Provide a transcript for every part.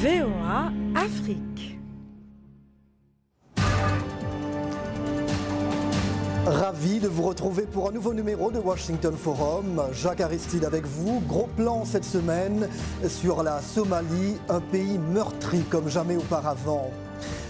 VOA Afrique. Ravi de vous retrouver pour un nouveau numéro de Washington Forum. Jacques Aristide avec vous. Gros plan cette semaine sur la Somalie, un pays meurtri comme jamais auparavant.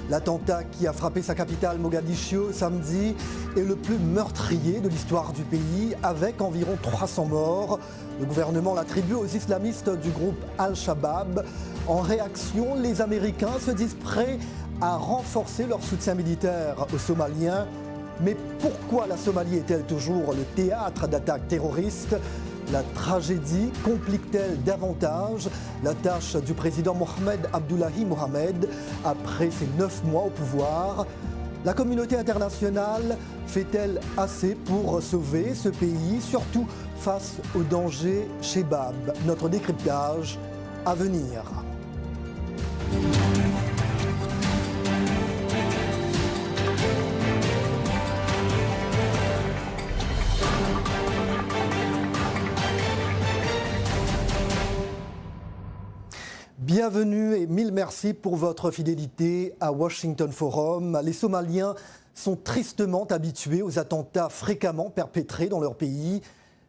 L'attentat qui a frappé sa capitale Mogadiscio samedi est le plus meurtrier de l'histoire du pays, avec environ 300 morts. Le gouvernement l'attribue aux islamistes du groupe Al-Shabaab. En réaction, les Américains se disent prêts à renforcer leur soutien militaire aux Somaliens. Mais pourquoi la Somalie est-elle toujours le théâtre d'attaques terroristes ? La tragédie complique-t-elle davantage la tâche du président Mohamed Abdullahi Mohamed après ses 9 mois au pouvoir ? La communauté internationale fait-elle assez pour sauver ce pays, surtout face au danger Shebab ? Notre décryptage à venir. Bienvenue et mille merci pour votre fidélité à Washington Forum. Les Somaliens sont tristement habitués aux attentats fréquemment perpétrés dans leur pays.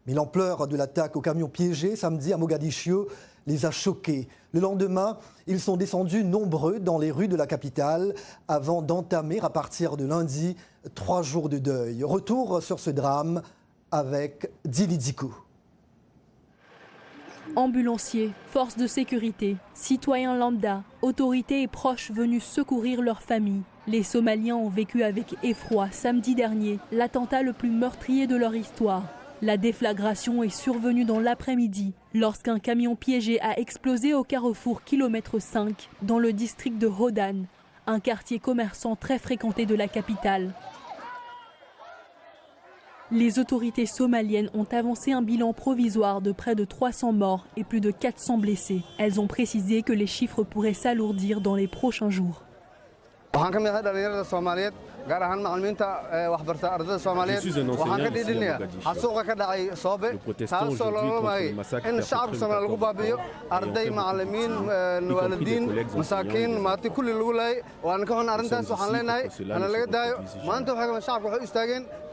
Mais l'ampleur de l'attaque au camion piégé samedi à Mogadiscio les a choqués. Le lendemain, ils sont descendus nombreux dans les rues de la capitale avant d'entamer à partir de lundi 3 jours de deuil. Retour sur ce drame avec Dili Diko. Ambulanciers, forces de sécurité, citoyens lambda, autorités et proches venus secourir leurs familles. Les Somaliens ont vécu avec effroi samedi dernier l'attentat le plus meurtrier de leur histoire. La déflagration est survenue dans l'après-midi lorsqu'un camion piégé a explosé au carrefour kilomètre 5 dans le district de Hodan, un quartier commerçant très fréquenté de la capitale. Les autorités somaliennes ont avancé un bilan provisoire de près de 300 morts et plus de 400 blessés. Elles ont précisé que les chiffres pourraient s'alourdir dans les prochains jours. Je suis un enseignant ici à Mogadiscio. Nous protestons aujourd'hui contre le massacre perpétré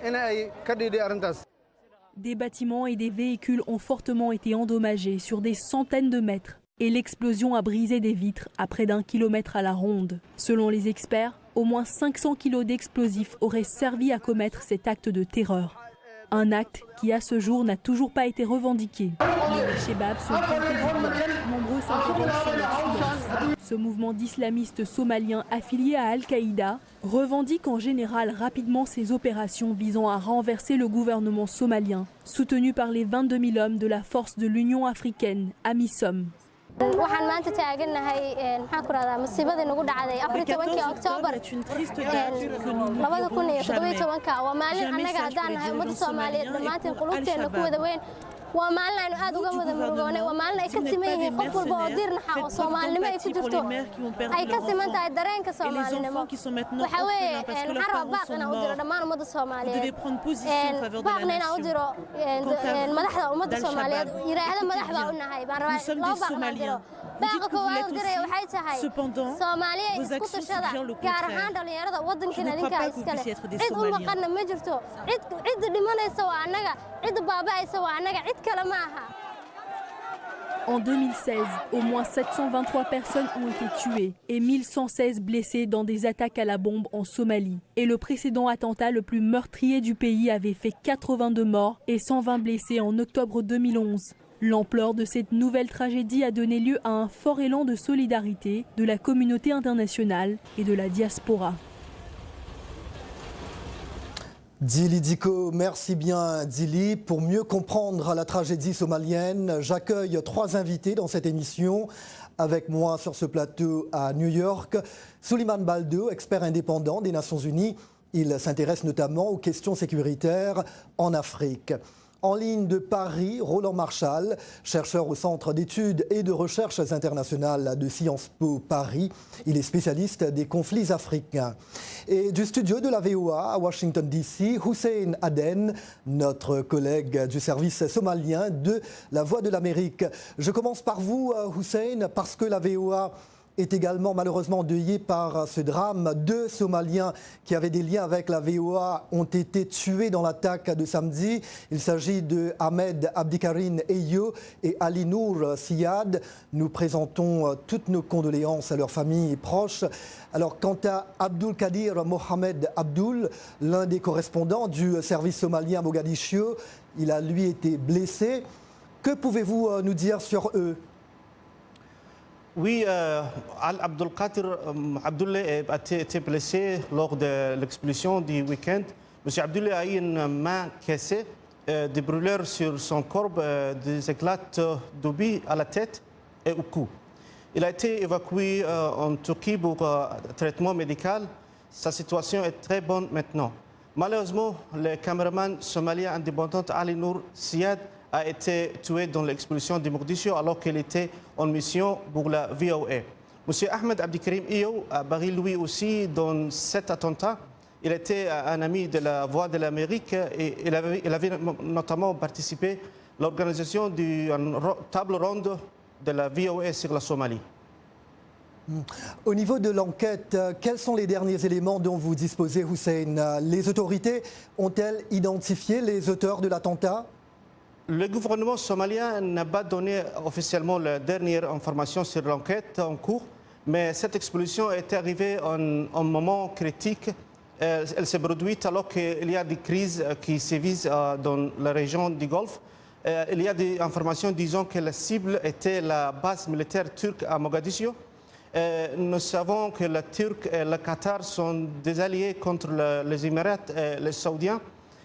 le 14 Des bâtiments et des véhicules ont fortement été endommagés sur des centaines de mètres. Et l'explosion a brisé des vitres à près d'1 kilomètre à la ronde. Selon les experts, au moins 500 kilos d'explosifs auraient servi à commettre cet acte de terreur. Un acte qui, à ce jour, n'a toujours pas été revendiqué. Les Shebab sont nombreux s'interrogent sur leur silence. Ce mouvement d'islamistes somaliens affiliés à Al-Qaïda revendique en général rapidement ses opérations visant à renverser le gouvernement somalien, soutenu par les 22 000 hommes de la force de l'Union africaine, AMISOM. waxaan maanta taaganahay maxaan ku radaa masiibada nagu dhacday 14 Oktoobar 2017 waa maalin annaga haddaan nahay ummadda Soomaaliyeed dhammaanteen qulubteena ku wada weyn waa maalin aynu aad uga wada murugoonay waa maalin ay ka siman yihiin qof walba oo diirnaxa oo Soomaalinimo ay ku jirto ay ka siman tahay dareenka Soomaalinimo waxa weeye waxaan rabaa baaq inaan u diro dhammaan ummadda Soomaaliyeed baaqna inaan u diro madaxda ummadda Soomaaliyeed yiraahdo madaxda u nahay baan rabaa loo baaqna diro baaqa koowaad diray waxay tahay Soomaaliya isku tashada gaar ahaan dhalinyarada waddankeena ninka iskale cid u maqana ma jirto cid dhimanaysa waa annaga cid baabaaysa waa annaga cid kale ma aha. En 2016, au moins 723 personnes ont été tuées et 1116 blessées dans des attaques à la bombe en Somalie. Et le précédent attentat le plus meurtrier du pays avait fait 82 morts et 120 blessés en octobre 2011. L'ampleur de cette nouvelle tragédie a donné lieu à un fort élan de solidarité de la communauté internationale et de la diaspora. Dili Diko, merci bien Dili. Pour mieux comprendre la tragédie somalienne, j'accueille 3 invités dans cette émission. Avec moi sur ce plateau à New York, Souleymane Baldo, expert indépendant des Nations Unies. Il s'intéresse notamment aux questions sécuritaires en Afrique. En ligne de Paris, Roland Marchal, chercheur au Centre d'études et de recherches internationales de Sciences Po Paris. Il est spécialiste des conflits africains. Et du studio de la VOA à Washington DC, Hussein Aden, notre collègue du service somalien de La Voix de l'Amérique. Je commence par vous, Hussein, parce que la VOA est également malheureusement endeuillé par ce drame. 2 Somaliens qui avaient des liens avec la VOA ont été tués dans l'attaque de samedi. Il s'agit de Ahmed Abdikarim Eyo et Ali Nour Siad. Nous présentons toutes nos condoléances à leurs familles et proches. Alors, quant à Abdul Kadir Mohamed Abdul, l'un des correspondants du service somalien à Mogadiscio, il a lui été blessé. Que pouvez-vous nous dire sur eux? Oui, Abdul Qadir Abdullah a été blessé lors de l'expulsion du week-end. M. Abdullah a eu une main cassée, des brûlures sur son corps, des éclats d'obus à la tête et au cou. Il a été évacué en Turquie pour traitement médical. Sa situation est très bonne maintenant. Malheureusement, le caméraman somalien indépendant Ali Nour Siad a été tué dans l'expulsion de Mogadiscio alors qu'il était en mission pour la VOA. M. Ahmed Abdikarim Eyo a péri lui aussi dans cet attentat. Il était un ami de la Voix de l'Amérique et il avait notamment participé à l'organisation d'une table ronde de la VOA sur la Somalie. Au niveau de l'enquête, quels sont les derniers éléments dont vous disposez, Hussein? Les autorités ont-elles identifié les auteurs de l'attentat? Le gouvernement somalien n'a pas donné officiellement la dernière information sur l'enquête en cours, mais cette expulsion est arrivée en un moment critique. Elle s'est produite alors qu'il y a des crises qui sévissent dans la région du Golfe. Il y a des informations disant que la cible était la base militaire turque à Mogadiscio. Nous savons que la Turquie et le Qatar sont des alliés contre les Émirats et les Saoudiens.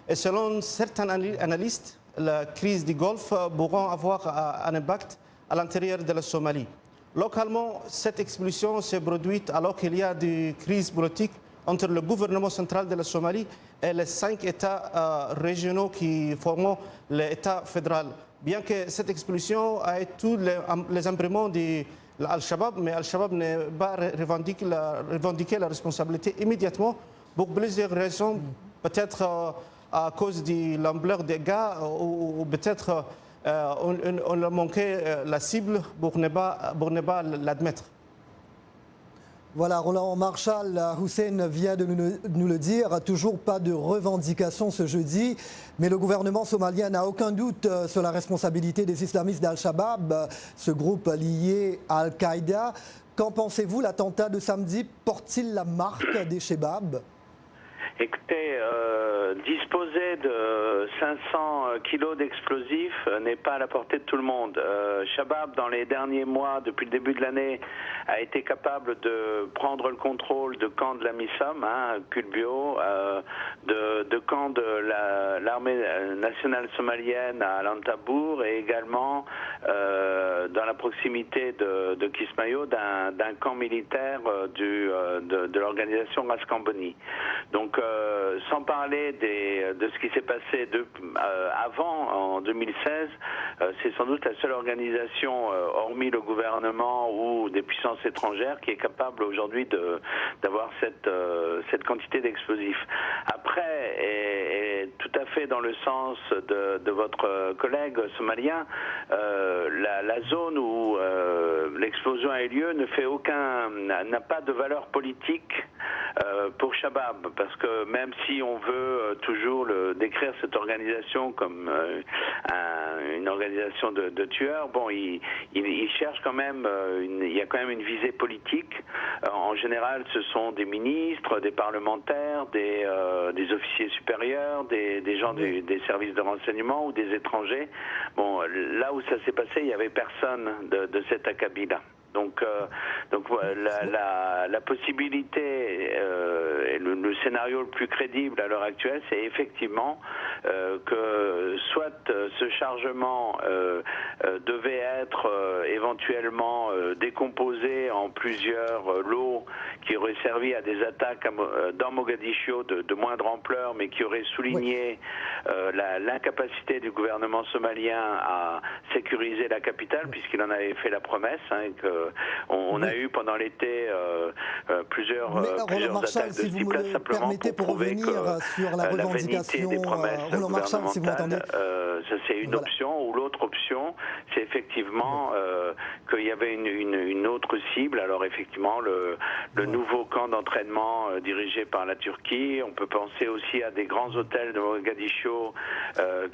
Et selon certains analystes, la crise du Golfe pourra avoir un impact à l'intérieur de la Somalie. Localement, cette expulsion s'est produite alors qu'il y a des crises politiques entre le gouvernement central de la Somalie et les 5 États régionaux qui forment l'État fédéral. Bien que cette expulsion ait tous les imprimantes de Al-Shabaab, mais Al-Shabaab n'a pas revendiqué la responsabilité immédiatement pour plusieurs raisons, peut-être à cause de l'ampleur des dégâts ou peut-être on a manqué la cible pour ne pas l'admettre. Voilà, Roland Marshall, Hussein vient de nous le dire, toujours pas de revendication ce jeudi, mais le gouvernement somalien n'a aucun doute sur la responsabilité des islamistes d'Al-Shabaab, ce groupe lié à Al-Qaïda. Qu'en pensez-vous? L'attentat de samedi porte-t-il la marque des Shabaab? Écoutez, disposer de 500 kilos d'explosifs n'est pas à la portée de tout le monde. Shabaab, dans les derniers mois, depuis le début de l'année, a été capable de prendre le contrôle de camps de la MISOM, Kulbio, de camps de l'armée nationale somalienne à Lantabour et également dans la proximité de Kismayo d'un camp militaire de l'organisation Raskamboni. Donc, sans parler de ce qui s'est passé avant, en 2016, c'est sans doute la seule organisation, hormis le gouvernement ou des puissances étrangères, qui est capable aujourd'hui d'avoir cette quantité d'explosifs. Après, et tout à fait dans le sens de votre collègue somalien, la zone où l'explosion a eu lieu n'a pas de valeur politique pour Shabaab, parce que même si on veut toujours décrire cette organisation comme une organisation de tueurs, bon, il cherche quand même, il y a quand même une visée politique. En général, ce sont des ministres, des parlementaires, des officiers supérieurs, des gens des services de renseignement ou des étrangers. Bon, là où ça s'est passé, il n'y avait personne de cet acabit-là. Donc la possibilité et le scénario le plus crédible à l'heure actuelle, c'est effectivement que soit ce chargement devait être éventuellement décomposé en plusieurs lots qui auraient servi à des attaques dans Mogadiscio de moindre ampleur, mais qui auraient souligné l'incapacité du gouvernement somalien à sécuriser la capitale, puisqu'il en avait fait la promesse, on a eu pendant l'été plusieurs attaques de ce type-là, simplement pour prouver que sur la vanité des promesses Roland Marshall, si vous m'entendez. Ça c'est une option, ou l'autre option, c'est effectivement effectivement qu'il y avait une autre cible. Alors effectivement, le nouveau camp d'entraînement dirigé par la Turquie. On peut penser aussi à des grands hôtels de Mogadiscio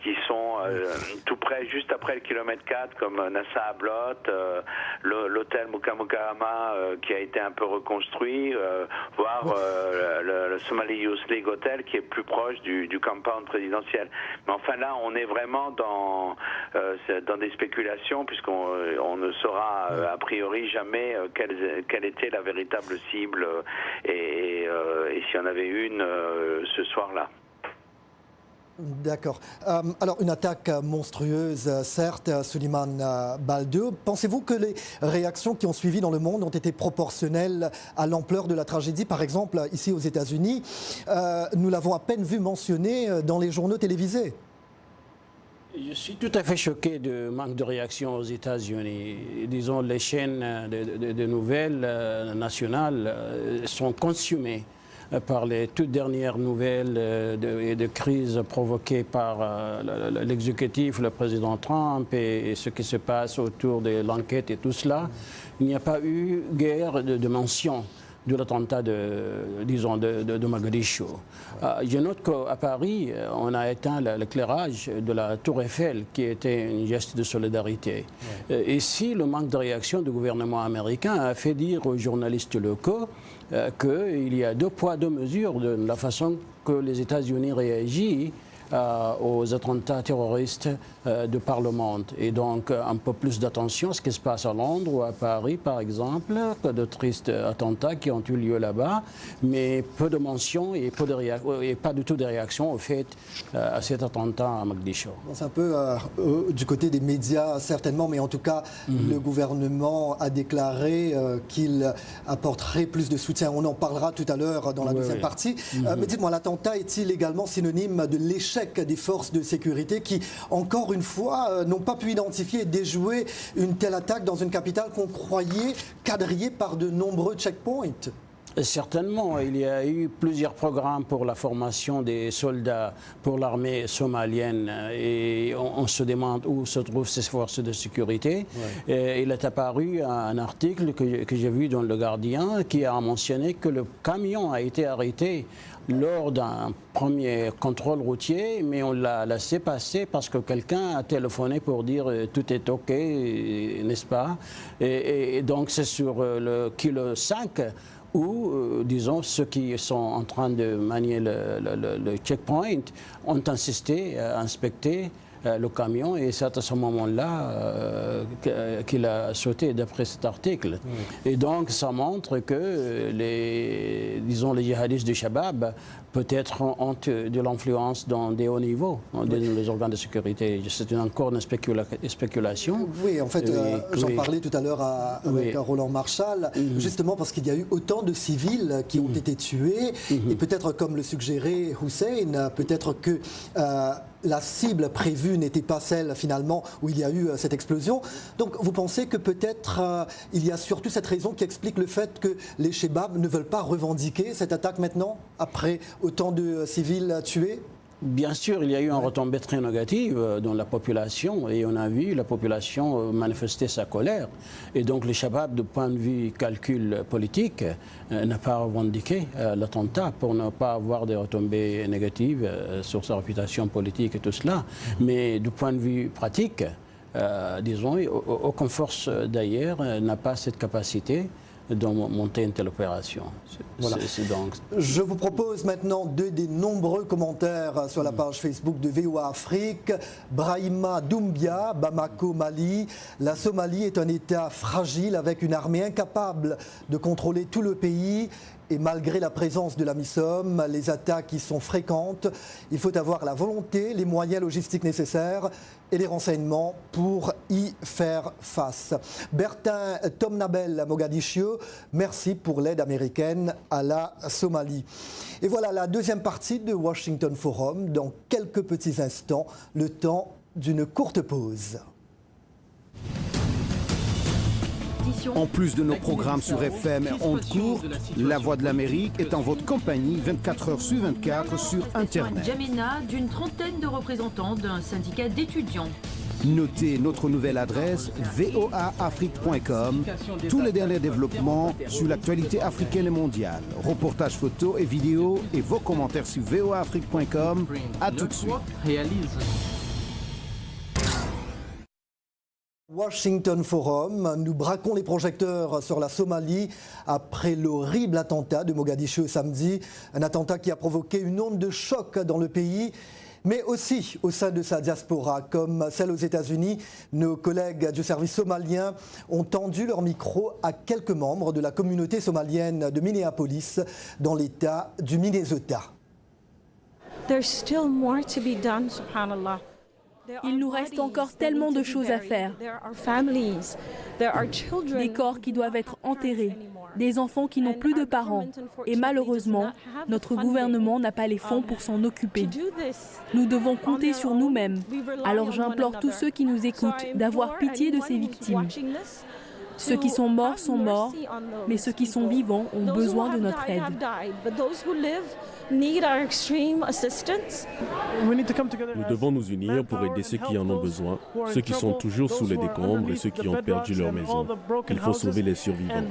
qui sont tout près, juste après le kilomètre 4, comme Nassa Ablot, l'hôtel Mukamukama qui a été un peu reconstruit, voire le Somali Youth League Hotel qui est plus proche du compound présidentiel. Mais enfin là, on est vraiment dans des spéculations, puisqu'on ne saura a priori jamais quelle était la véritable cible et s'il y en avait une ce soir-là. D'accord. Alors, une attaque monstrueuse, certes, Souleymane Baldeu. Pensez-vous que les réactions qui ont suivi dans le monde ont été proportionnelles à l'ampleur de la tragédie? Par exemple, ici aux États-Unis, nous l'avons à peine vu mentionner dans les journaux télévisés. Je suis tout à fait choqué du manque de réaction aux États-Unis. Disons, les chaînes de nouvelles nationales sont consumées par les toutes dernières nouvelles de crise provoquées par l'exécutif, le président Trump et ce qui se passe autour de l'enquête et tout cela. Il n'y a pas eu guère de mention de l'attentat de Mogadiscio. Je note qu'à Paris, on a éteint l'éclairage de la Tour Eiffel, qui était un geste de solidarité. Ici, le manque de réaction du gouvernement américain a fait dire aux journalistes locaux qu'il y a deux poids, deux mesures de la façon que les États-Unis réagissent aux attentats terroristes de par le monde. Et donc un peu plus d'attention à ce qui se passe à Londres ou à Paris, par exemple, que de tristes attentats qui ont eu lieu là-bas, mais peu de mentions et pas du tout de réaction au fait à cet attentat à Mogadiscio. C'est un peu du côté des médias, certainement, mais en tout cas, le gouvernement a déclaré qu'il apporterait plus de soutien. On en parlera tout à l'heure dans la deuxième partie. Mais dites-moi, l'attentat est-il également synonyme de l'échec des forces de sécurité qui, encore une fois, n'ont pas pu identifier et déjouer une telle attaque dans une capitale qu'on croyait quadrillée par de nombreux checkpoints? Certainement, il y a eu plusieurs programmes pour la formation des soldats pour l'armée somalienne et on se demande où se trouvent ces forces de sécurité. Et il est apparu un article que j'ai vu dans Le Gardien qui a mentionné que le camion a été arrêté lors d'un premier contrôle routier, mais on l'a laissé passer parce que quelqu'un a téléphoné pour dire tout est OK, n'est-ce pas? Et donc c'est sur le kilo 5 où, disons, ceux qui sont en train de manier le checkpoint ont insisté à inspecter le camion et c'est à ce moment-là qu'il a sauté d'après cet article. Et donc ça montre que les djihadistes du Shabab peut-être ont de l'influence dans des hauts niveaux, dans les organes de sécurité. C'est encore une spéculation. Oui, en fait, j'en parlais tout à l'heure avec Roland Marshall, justement parce qu'il y a eu autant de civils qui ont été tués, et peut-être comme le suggérait Hussein, peut-être que la cible prévue n'était pas celle finalement où il y a eu cette explosion. Donc vous pensez que peut-être il y a surtout cette raison qui explique le fait que les Shabab ne veulent pas revendiquer cette attaque maintenant, après autant de civils tués? Bien sûr, il y a eu un retombée très négative dans la population et on a vu la population manifester sa colère. Et donc le Shabab, du point de vue calcul politique, n'a pas revendiqué l'attentat pour ne pas avoir des retombées négatives sur sa réputation politique et tout cela. Mais du point de vue pratique, disons, aucune force d'ailleurs n'a pas cette capacité de monter une telle opération. Voilà. Je vous propose maintenant deux des nombreux commentaires sur la page Facebook de VOA Afrique. Brahima Doumbia, Bamako, Mali. La Somalie est un État fragile avec une armée incapable de contrôler tout le pays. Et malgré la présence de la MISOM, les attaques y sont fréquentes. Il faut avoir la volonté, les moyens logistiques nécessaires et les renseignements pour y faire face. Bertin Tomnabel à Mogadiscio, merci pour l'aide américaine à la Somalie. Et voilà la deuxième partie de Washington Forum. Dans quelques petits instants, le temps d'une courte pause. En plus de nos programmes sur FM et ondes courtes, La Voix de l'Amérique est en votre compagnie 24 heures sur 24 sur Internet. N'Djamena d'une trentaine de représentants d'un syndicat d'étudiants. Notez notre nouvelle adresse voaafrique.com. Tous les derniers développements sur l'actualité africaine et mondiale. Reportages photos et vidéos et vos commentaires sur voaafrique.com. À tout de suite. Washington Forum, nous braquons les projecteurs sur la Somalie après l'horrible attentat de Mogadiscio samedi. Un attentat qui a provoqué une onde de choc dans le pays, mais aussi au sein de sa diaspora, comme celle aux États-Unis. Nos collègues du service somalien ont tendu leur micro à quelques membres de la communauté somalienne de Minneapolis, dans l'État du Minnesota. There's still more to be done, subhanallah. Il nous reste encore tellement de choses à faire. Des corps qui doivent être enterrés, des enfants qui n'ont plus de parents. Et malheureusement, notre gouvernement n'a pas les fonds pour s'en occuper. Nous devons compter sur nous-mêmes. Alors j'implore tous ceux qui nous écoutent d'avoir pitié de ces victimes. Ceux qui sont morts, mais ceux qui sont vivants ont besoin de notre aide. Nous devons nous unir pour aider ceux qui en ont besoin, ceux qui sont toujours sous les décombres et ceux qui ont perdu leur maison. Il faut sauver les survivants.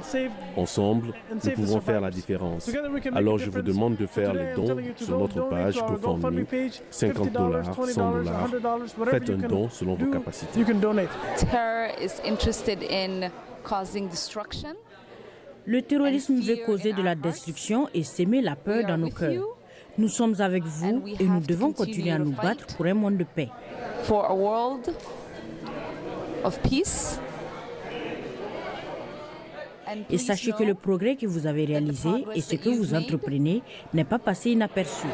Ensemble, nous pouvons faire la différence. Alors je vous demande de faire les dons sur notre page GoFundMe, $50, $100. Faites un don selon vos capacités. Le terrorisme veut causer de la destruction et s'aimer la peur dans nos cœurs. Nous sommes avec vous et nous devons continuer à nous battre pour un monde de paix. Et sachez que le progrès que vous avez réalisé et ce que vous entreprenez n'est pas passé inaperçu.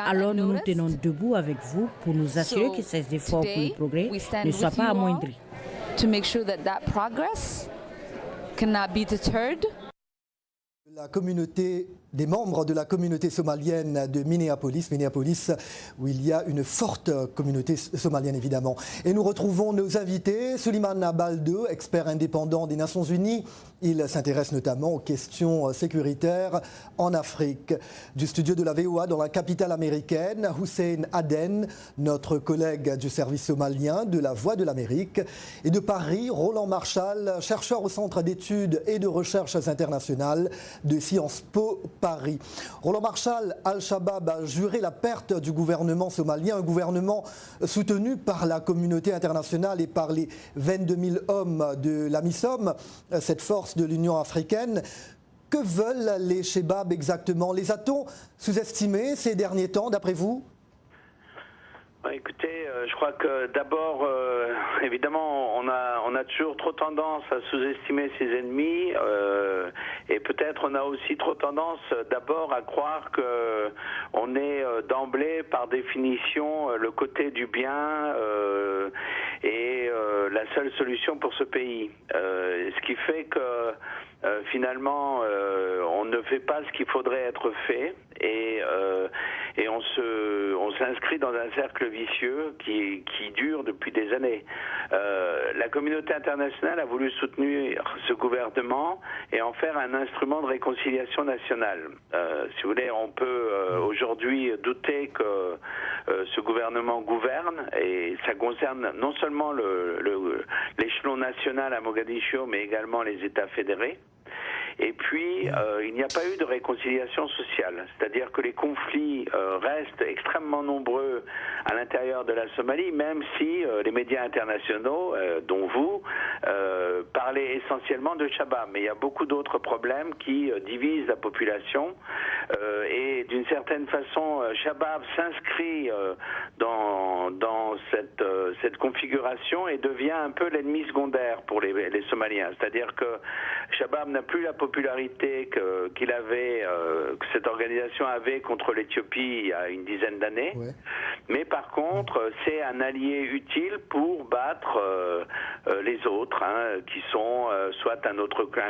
Alors nous nous tenons debout avec vous pour nous assurer que ces efforts pour le progrès ne soient pas amoindris. La communauté, des membres de la communauté somalienne de Minneapolis, où il y a une forte communauté somalienne évidemment. Et nous retrouvons nos invités, Souleymane Baldeu, expert indépendant des Nations Unies. Il s'intéresse notamment aux questions sécuritaires en Afrique. Du studio de la VOA dans la capitale américaine, Hussein Aden, notre collègue du service somalien de la Voix de l'Amérique. Et de Paris, Roland Marchal, chercheur au Centre d'études et de recherches internationales de Sciences Po Paris. Roland Marchal, Al-Shabaab a juré la perte du gouvernement somalien, un gouvernement soutenu par la communauté internationale et par les 22 000 hommes de l'AMISOM, cette force de l'Union africaine. Que veulent les Shabaab exactement? Les a-t-on sous-estimés ces derniers temps, d'après vous? Écoutez, je crois que d'abord, évidemment, on a toujours trop tendance à sous-estimer ses ennemis et peut-être on a aussi trop tendance d'abord à croire que on est d'emblée, par définition, le côté du bien et la seule solution pour ce pays. Ce qui fait que finalement, on ne fait pas ce qu'il faudrait être fait et on s'inscrit dans un cercle vicieux qui dure depuis des années. La communauté internationale a voulu soutenir ce gouvernement et en faire un instrument de réconciliation nationale. Si vous voulez, on peut aujourd'hui douter que ce gouvernement gouverne, et ça concerne non seulement l'échelon national à Mogadiscio, mais également les États fédérés. Et puis, il n'y a pas eu de réconciliation sociale, c'est-à-dire que les conflits restent extrêmement nombreux à l'intérieur de la Somalie, même si les médias internationaux, dont vous, parlaient essentiellement de Shabaab. Mais il y a beaucoup d'autres problèmes qui divisent la population et d'une certaine façon, Shabaab s'inscrit dans cette configuration et devient un peu l'ennemi secondaire pour les Somaliens. C'est-à-dire que Shabaab n'a plus la popularité qu'il avait, que cette organisation avait contre l'Éthiopie il y a une dizaine d'années. Ouais. Mais par contre, c'est un allié utile pour battre les autres, qui sont soit un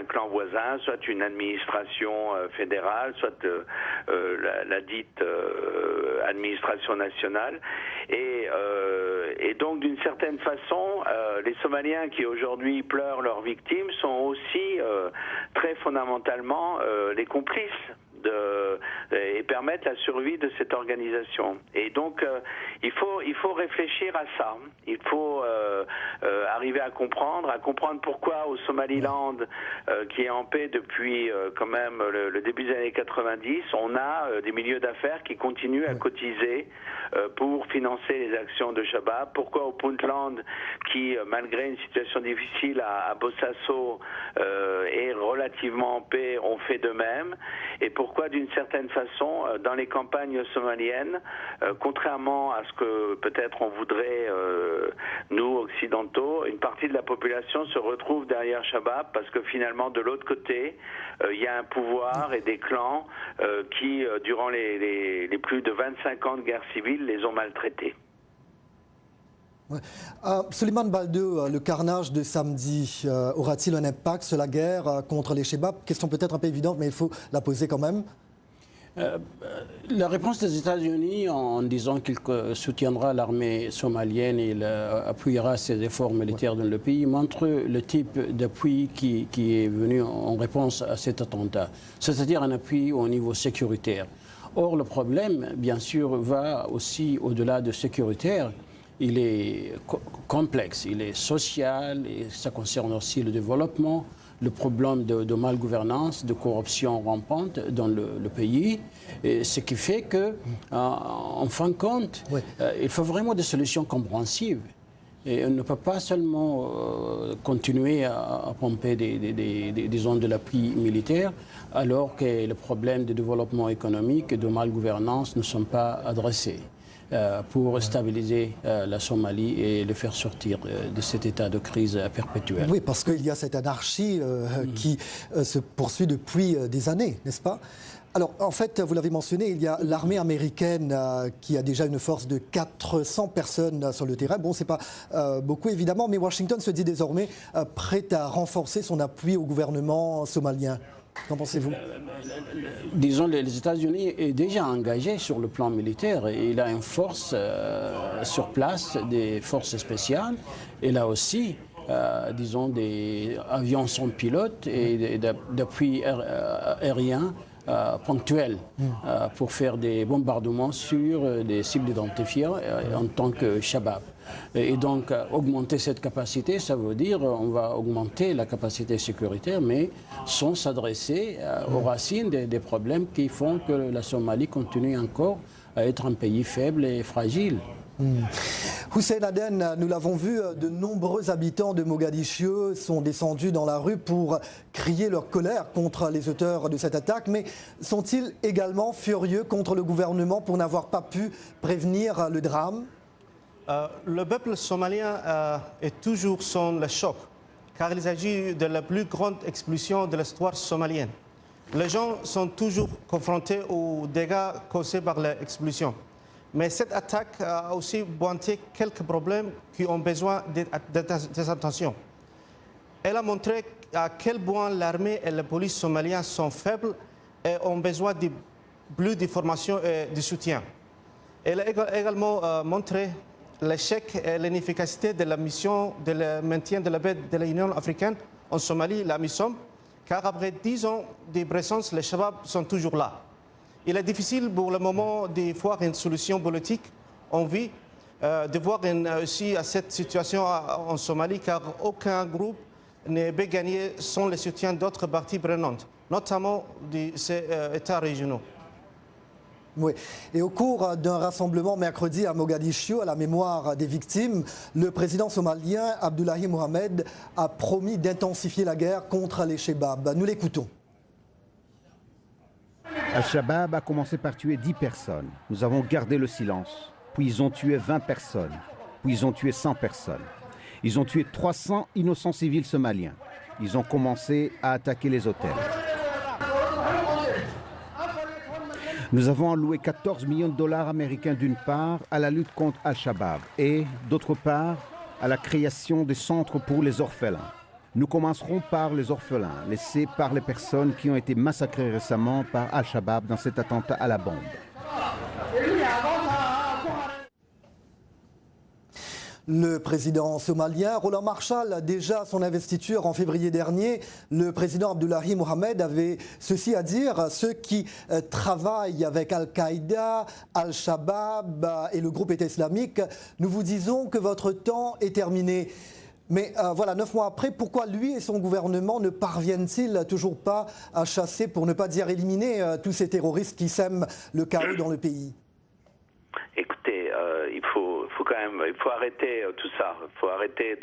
clan voisin, soit une administration fédérale, soit la dite administration nationale. Et donc, d'une certaine façon, les Somaliens qui aujourd'hui pleurent leurs victimes sont aussi très fondamentalement les complices et permettre la survie de cette organisation. Et donc, il faut réfléchir à ça. Il faut arriver à comprendre pourquoi au Somaliland, qui est en paix depuis quand même le début des années 90, on a des milieux d'affaires qui continuent à cotiser pour financer les actions de Shabab. Pourquoi au Puntland, qui malgré une situation difficile à Bosaso est relativement en paix, on fait de même. Et pourquoi d'une certaine façon, dans les campagnes somaliennes, contrairement à ce que peut-être on voudrait, nous occidentaux, une partie de la population se retrouve derrière Shabab parce que finalement de l'autre côté, il y a un pouvoir et des clans qui, durant les plus de 25 ans de guerre civile, les ont maltraités. Ouais. Suleiman Baldeu, le carnage de samedi aura-t-il un impact sur la guerre contre les Shabab? Question peut-être un peu évidente, mais il faut la poser quand même. La réponse des États-Unis en disant qu'il soutiendra l'armée somalienne et appuiera ses efforts militaires dans le pays montre le type d'appui qui est venu en réponse à cet attentat, c'est-à-dire un appui au niveau sécuritaire. Or, le problème, bien sûr, va aussi au-delà de sécuritaire. Il est complexe, il est social et ça concerne aussi le développement, le problème de malgouvernance, de corruption rampante dans le pays. Et ce qui fait que, en fin de compte, il faut vraiment des solutions compréhensives. Et on ne peut pas seulement continuer à pomper disons, de l'appui militaire alors que les problèmes de développement économique et de malgouvernance ne sont pas adressés pour stabiliser la Somalie et le faire sortir de cet état de crise perpétuelle. Oui, parce qu'il y a cette anarchie qui se poursuit depuis des années, n'est-ce pas? Alors, en fait, vous l'avez mentionné, il y a l'armée américaine qui a déjà une force de 400 personnes sur le terrain. Bon, c'est pas beaucoup, évidemment, mais Washington se dit désormais prêt à renforcer son appui au gouvernement somalien. Qu'en pensez-vous? Disons, les États-Unis est déjà engagé sur le plan militaire. Il a une force sur place, des forces spéciales. Et là aussi, disons, des avions sans pilote et d'appui aérien ponctuels pour faire des bombardements sur des cibles identifiées en tant que Shabab. Et donc, augmenter cette capacité, ça veut dire on va augmenter la capacité sécuritaire, mais sans s'adresser aux racines des problèmes qui font que la Somalie continue encore à être un pays faible et fragile. Hussein Aden, nous l'avons vu, de nombreux habitants de Mogadiscio sont descendus dans la rue pour crier leur colère contre les auteurs de cette attaque, mais sont-ils également furieux contre le gouvernement pour n'avoir pas pu prévenir le drame? Le peuple somalien est toujours sans le choc, car il s'agit de la plus grande explosion de l'histoire somalienne. Les gens sont toujours confrontés aux dégâts causés par l'explosion. Mais cette attaque a aussi pointé quelques problèmes qui ont besoin d'attention. Elle a montré à quel point l'armée et la police somalienne sont faibles et ont besoin de plus d'informations et de soutien. Elle a également montré l'échec et l'inefficacité de la mission de maintien de la paix de l'Union africaine en Somalie, la MISOM, car après 10 ans de présence, les Shabab sont toujours là. Il est difficile pour le moment de voir une solution politique en vie, de voir aussi à cette situation en Somalie, car aucun groupe ne peut gagner sans le soutien d'autres parties prenantes, notamment de ces États régionaux. Oui, et au cours d'un rassemblement mercredi à Mogadiscio, à la mémoire des victimes, le président somalien Abdullahi Mohamed a promis d'intensifier la guerre contre les Shabab. Nous l'écoutons. Al-Shabaab a commencé par tuer 10 personnes. Nous avons gardé le silence. Puis ils ont tué 20 personnes. Puis ils ont tué 100 personnes. Ils ont tué 300 innocents civils somaliens. Ils ont commencé à attaquer les hôtels. Nous avons alloué 14 millions de dollars américains d'une part à la lutte contre Al-Shabaab et d'autre part à la création des centres pour les orphelins. Nous commencerons par les orphelins laissés par les personnes qui ont été massacrées récemment par Al-Shabaab dans cet attentat à la bombe. Le président somalien Roland Marshall, déjà à son investiture en février dernier, le président Abdullahi Mohamed avait ceci à dire: ceux qui travaillent avec Al-Qaïda, Al-Shabaab et le groupe État islamique, nous vous disons que votre temps est terminé. Mais voilà, 9 mois après, pourquoi lui et son gouvernement ne parviennent-ils toujours pas à chasser, pour ne pas dire éliminer, tous ces terroristes qui sèment le chaos dans le pays? Écoutez, il faut arrêter tout ça. Il faut arrêter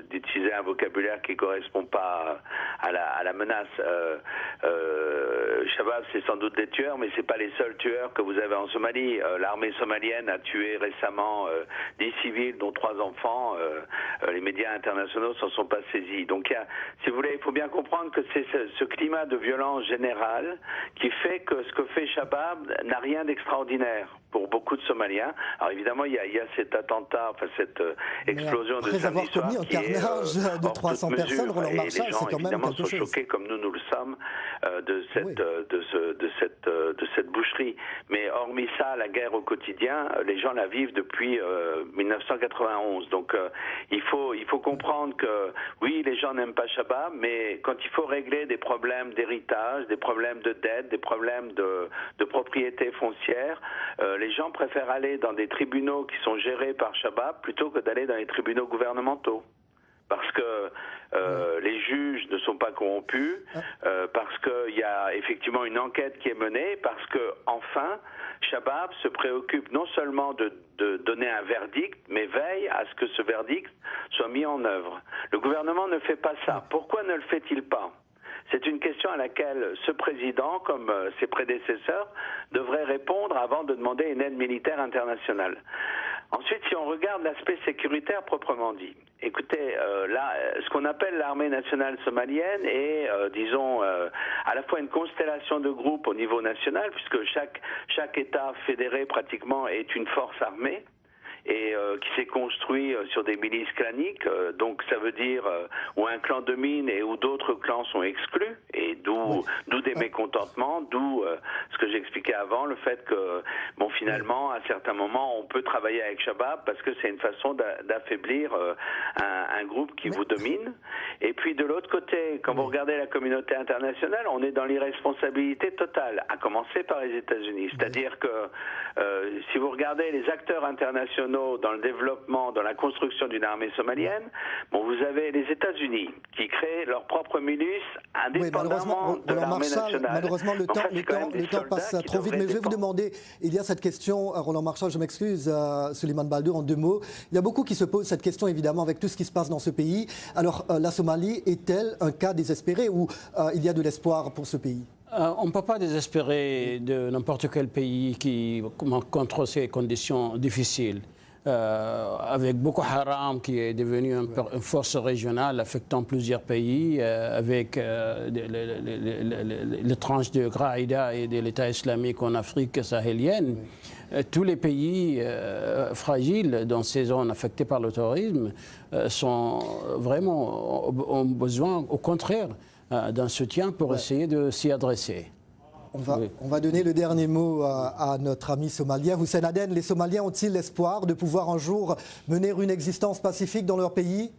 d'utiliser un vocabulaire qui ne correspond pas à la menace. Shabab, c'est sans doute des tueurs, mais c'est pas les seuls tueurs que vous avez en Somalie. L'armée somalienne a tué récemment 10 civils, dont 3 enfants. Les médias internationaux s'en sont pas saisis. Donc, si vous voulez, il faut bien comprendre que c'est ce climat de violence générale qui fait que ce que fait Shabab n'a rien d'extraordinaire pour beaucoup de Somaliens. Alors évidemment, il y a cet attentat, enfin cette explosion de samedi soir qui est un carnage de 300 personnes, Roland Marshall, c'est quand même quelque chose. Les gens, évidemment, sont choqués, comme nous le sommes, de cette boucherie. Mais hormis ça, la guerre au quotidien, les gens la vivent depuis 1991. Donc il faut comprendre que, oui, les gens n'aiment pas Shabab, mais quand il faut régler des problèmes d'héritage, des problèmes de dette, des problèmes de propriété foncière, les gens préfèrent aller dans des tribunaux qui sont gérés par Shabab plutôt que d'aller dans les tribunaux gouvernementaux. Parce que les juges ne sont pas corrompus, parce qu'il y a effectivement une enquête qui est menée, parce que enfin, Shabab se préoccupe non seulement de donner un verdict, mais veille à ce que ce verdict soit mis en œuvre. Le gouvernement ne fait pas ça. Pourquoi ne le fait-il pas ? C'est une question à laquelle ce président, comme ses prédécesseurs, devrait répondre avant de demander une aide militaire internationale. Ensuite, si on regarde l'aspect sécuritaire proprement dit, écoutez, là, ce qu'on appelle l'armée nationale somalienne est, disons, à la fois une constellation de groupes au niveau national, puisque chaque État fédéré pratiquement est une force armée, et qui s'est construit sur des milices claniques, donc ça veut dire où un clan domine et où d'autres clans sont exclus, et d'où des mécontentements, d'où ce que j'expliquais avant, le fait que, bon, finalement, à certains moments, on peut travailler avec Shabab parce que c'est une façon d'affaiblir un groupe qui vous domine. Et puis de l'autre côté, quand vous regardez la communauté internationale, on est dans l'irresponsabilité totale, à commencer par les États-Unis. C'est-à-dire que si vous regardez les acteurs internationaux dans le développement, dans la construction d'une armée somalienne, bon, vous avez les États-Unis qui créent leur propre milice indépendamment de l'armée nationale. Malheureusement, le temps passe trop vite, mais je vais vous demander, il y a cette question, Roland Marshall, je m'excuse, Souleymane Baldur, en 2 mots. Il y a beaucoup qui se posent cette question, évidemment, avec tout ce qui se passe dans ce pays. Alors, la Somalie est-elle un cas désespéré ou il y a de l'espoir pour ce pays ? On ne peut pas désespérer de n'importe quel pays qui contre ces conditions difficiles. Avec Boko Haram qui est devenu une force régionale affectant plusieurs pays, avec les tranches de Al-Qaïda et de l'État islamique en Afrique sahélienne, tous les pays fragiles dans ces zones affectées par le terrorisme ont besoin, au contraire, d'un soutien pour essayer de s'y adresser. On va donner le dernier mot à notre ami somalien. Hussein Aden, les Somaliens ont-ils l'espoir de pouvoir un jour mener une existence pacifique dans leur pays ?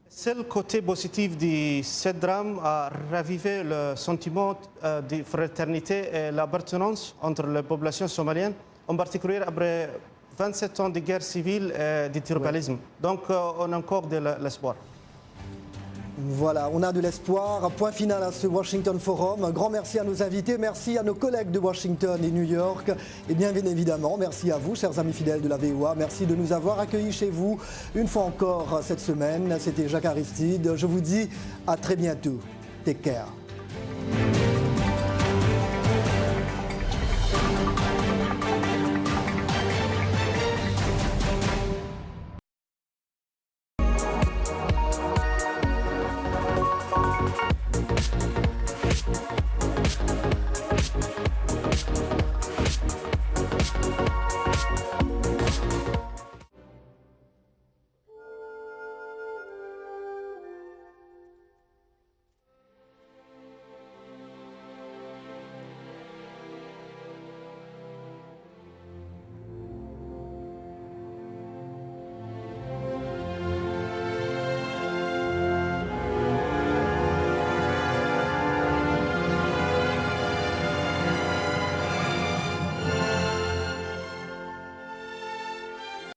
C'est le côté positif de ce drame à raviver le sentiment de fraternité et l'appartenance entre les populations somaliennes, en particulier après 27 ans de guerre civile et de tribalisme. Donc on a encore de l'espoir. Voilà, on a de l'espoir. Point final à ce Washington Forum. Un grand merci à nos invités, merci à nos collègues de Washington et New York. Et bien évidemment, merci à vous, chers amis fidèles de la VOA. Merci de nous avoir accueillis chez vous une fois encore cette semaine. C'était Jacques Aristide. Je vous dis à très bientôt. Take care.